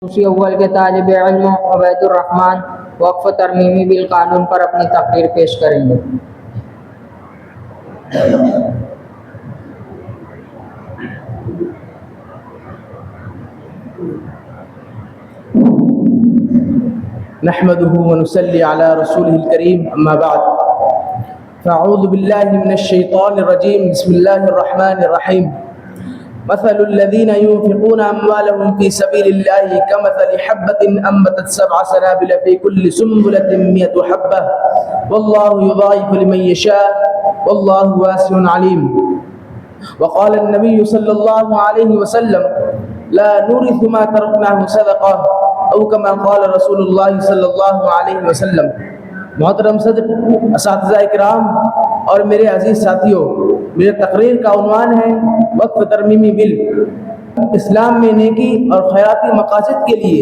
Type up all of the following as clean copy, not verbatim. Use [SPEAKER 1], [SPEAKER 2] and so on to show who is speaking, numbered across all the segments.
[SPEAKER 1] دوسری اول کے طالب علم عبید الرحمن وقف ترمیمی بالقانون پر اپنی تقریر پیش کریں گے۔
[SPEAKER 2] نحمده ونصلي على رسوله الكريم اما بعد فاعوذ بالله من الشيطان الرجيم بسم الله الرحمن الرحيم مثل الذين ينفقون اموالهم في سبيل الله كمثل حبة انبتت 7 سنابل في كل سنبلة 100 حبة والله يضاعف لمن يشاء والله واسع عليم وقال النبي صلى الله عليه وسلم لا نورث ما تركناه صدقة او كما قال رسول اللہ صلی اللہ علیہ وسلم۔ محترم صدر، اساتذہ اکرام اور میرے عزیز ساتھیوں، میرے تقریر کا عنوان ہے وقف ترمیمی بل۔ اسلام میں نیکی اور خیراتی مقاصد کے لیے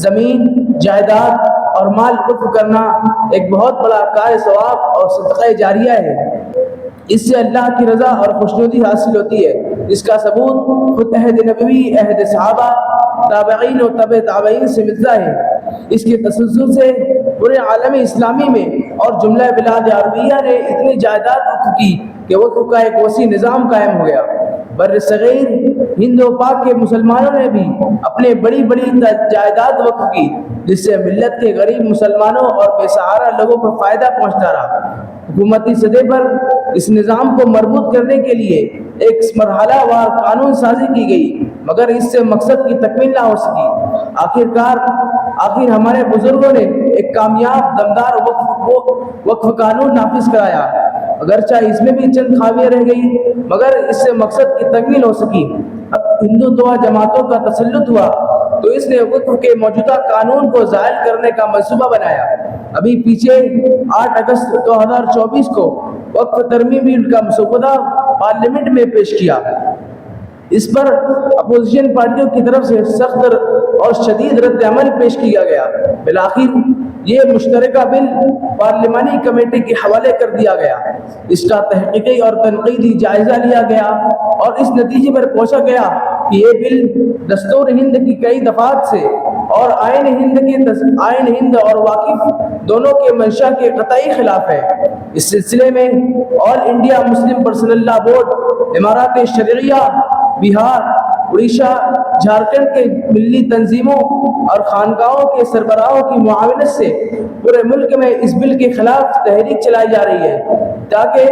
[SPEAKER 2] زمین، جائیداد اور مال وقف کرنا ایک بہت بڑا کار ثواب اور صدقہ جاریہ ہے۔ اس سے اللہ کی رضا اور خوشنودی حاصل ہوتی ہے۔ اس کا ثبوت خود عہد نبوی، عہد صحابہ، تابعین و تبع تابعین سے ملتا ہے۔ اس کے تسلسل سے پورے عالم اسلامی میں اور جملہ بلاد عربیہ نے اتنی جائیداد وقف کی کہ وقف کا ایک وسیع نظام قائم ہو گیا۔ بر صغیر ہند و پاک کے مسلمانوں نے بھی اپنے بڑی بڑی جائیداد وقف کی، جس سے ملت کے غریب مسلمانوں اور بے سہارا لوگوں کو فائدہ پہنچتا رہا۔ حکومتی سطح پر اس نظام کو مربوط کرنے کے لیے ایک مرحلہ وار قانون سازی کی گئی، مگر اس سے مقصد کی تکمیل نہ ہو سکی۔ آخر ہمارے بزرگوں نے ایک کامیاب دمدار وقف قانون نافذ کرایا، اگرچہ اس میں بھی چند خامیاں رہ گئی مگر اس سے مقصد کی تکمیل ہو سکی۔ اب ہندوتوا جماعتوں کا تسلط ہوا تو اس نے وقف کے موجودہ قانون کو زائل کرنے کا منصوبہ بنایا۔ ابھی پیچھے 8 اگست 2024 کو وقف ترمیمی بل کا مسودہ پارلیمنٹ میں پیش کیا۔ اس پر اپوزیشن پارٹیوں کی طرف سے سخت اور شدید رد عمل پیش کیا گیا۔ بالآخر یہ مشترکہ بل پارلیمانی کمیٹی کے حوالے کر دیا گیا۔ اس کا تحقیقی اور تنقیدی جائزہ لیا گیا اور اس نتیجے پر پہنچا گیا کہ یہ بل دستور ہند کی کئی دفعات سے اور آئین ہند اور واقف دونوں کے منشا کے قطعی خلاف ہے۔ اس سلسلے میں آل انڈیا مسلم پرسنل لا بورڈ، امارات شرعیہ، بہار، اڑیسہ، جھارکھنڈ کے ملی تنظیموں اور خانقاہوں کے سربراہوں کی معاونت سے پورے ملک میں اس بل کے خلاف تحریک چلائی جا رہی ہے تاکہ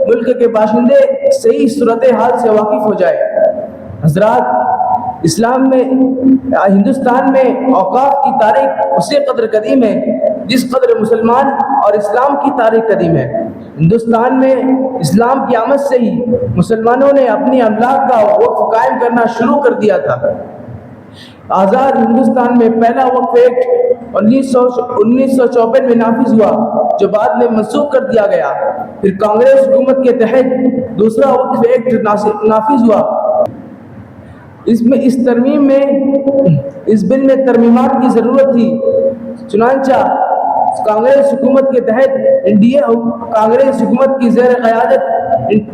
[SPEAKER 2] ملک کے باشندے صحیح صورتحال سے واقف ہو جائے۔ حضرات، اسلام میں ہندوستان میں اوقاف کی تاریخ اسی قدر قدیم ہے جس قدر مسلمان اور اسلام کی تاریخ قدیم ہے۔ ہندوستان میں اسلام کی آمد سے ہی مسلمانوں نے اپنی املاک کا وقف قائم کرنا شروع کر دیا تھا۔ آزاد ہندوستان میں پہلا وقف ایکٹ 1954 میں نافذ ہوا، جو بعد میں منسوخ کر دیا گیا۔ پھر کانگریس حکومت کے تحت دوسرا وقف ایکٹ نافذ ہوا۔ اس بل میں ترمیمات کی ضرورت تھی، چنانچہ کانگریس حکومت کے تحت کانگریس حکومت کی زیر قیادت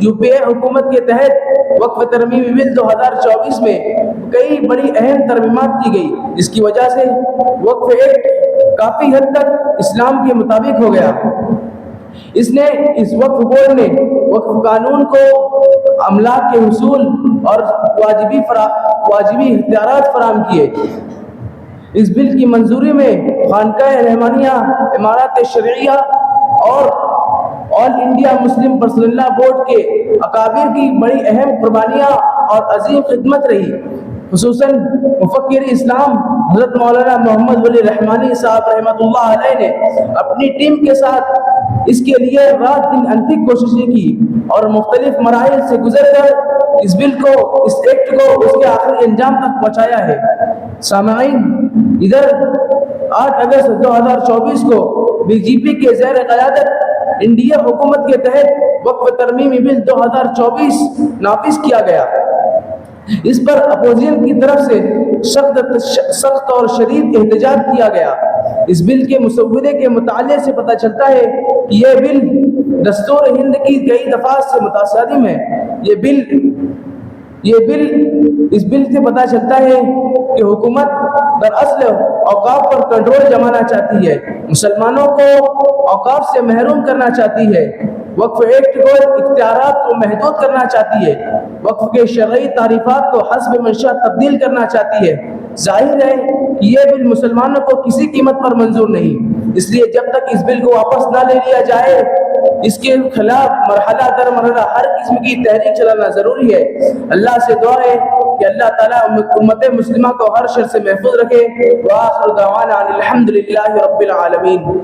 [SPEAKER 2] یو پی اے حکومت کے تحت وقف ترمیمی بل 2024 میں کئی بڑی اہم ترمیمات کی گئی، جس کی وجہ سے وقف ایکٹ کافی حد تک اسلام کے مطابق ہو گیا۔ اس وقف بورڈ نے وقف قانون کو املاک کے حصول اور واجبی اختیارات فراہم کیے۔ اس بل کی منظوری میں خانقاہ رحمانیہ، امارات شرعیہ اور آل انڈیا مسلم پرسنل لا بورڈ کے اکابر کی بڑی اہم قربانیاں اور عظیم خدمت رہی۔ خصوصاً مفکر اسلام حضرت مولانا محمد ولی رحمانی صاحب رحمۃ اللہ علیہ نے اپنی ٹیم کے ساتھ اس کے لیے رات دن انتھک کوششیں کی اور مختلف مراحل سے گزر کر اس ایکٹ کو اس کے آخری انجام تک پہنچایا ہے۔ سامعین، ادھر 8 اگست 2024 کو بی جے پی کے زیر قیادت انڈیا حکومت کے تحت وقف ترمیمی بل 2024 نافذ کیا گیا۔ اس پر اپوزیشن کی طرف سے سخت اور شدید احتجاج کیا گیا۔ اس بل کے مسودے کے مطالعے سے پتہ چلتا ہے کہ یہ بل دستور ہند کی کئی دفعات سے متصادم ہے۔ یہ بل، اس بل سے پتہ چلتا ہے کہ حکومت دراصل اوقاف پر کنٹرول جمانا چاہتی ہے، مسلمانوں کو اوقاف سے محروم کرنا چاہتی ہے، وقف ایکٹ کو اختیارات کو محدود کرنا چاہتی ہے، وقف کے شرعی تعریفات کو حسب منشاء تبدیل کرنا چاہتی ہے۔ ظاہر ہے کہ یہ بل مسلمانوں کو کسی قیمت پر منظور نہیں، اس لیے جب تک اس بل کو واپس نہ لے لیا جائے اس کے خلاف مرحلہ در مرحلہ ہر قسم کی تحریک چلانا ضروری ہے۔ اللہ سے دعا ہے کہ اللہ تعالیٰ امت مسلمہ کو ہر شر سے محفوظ رکھے۔ وآخر دعوانا ان الحمد للہ رب العالمین۔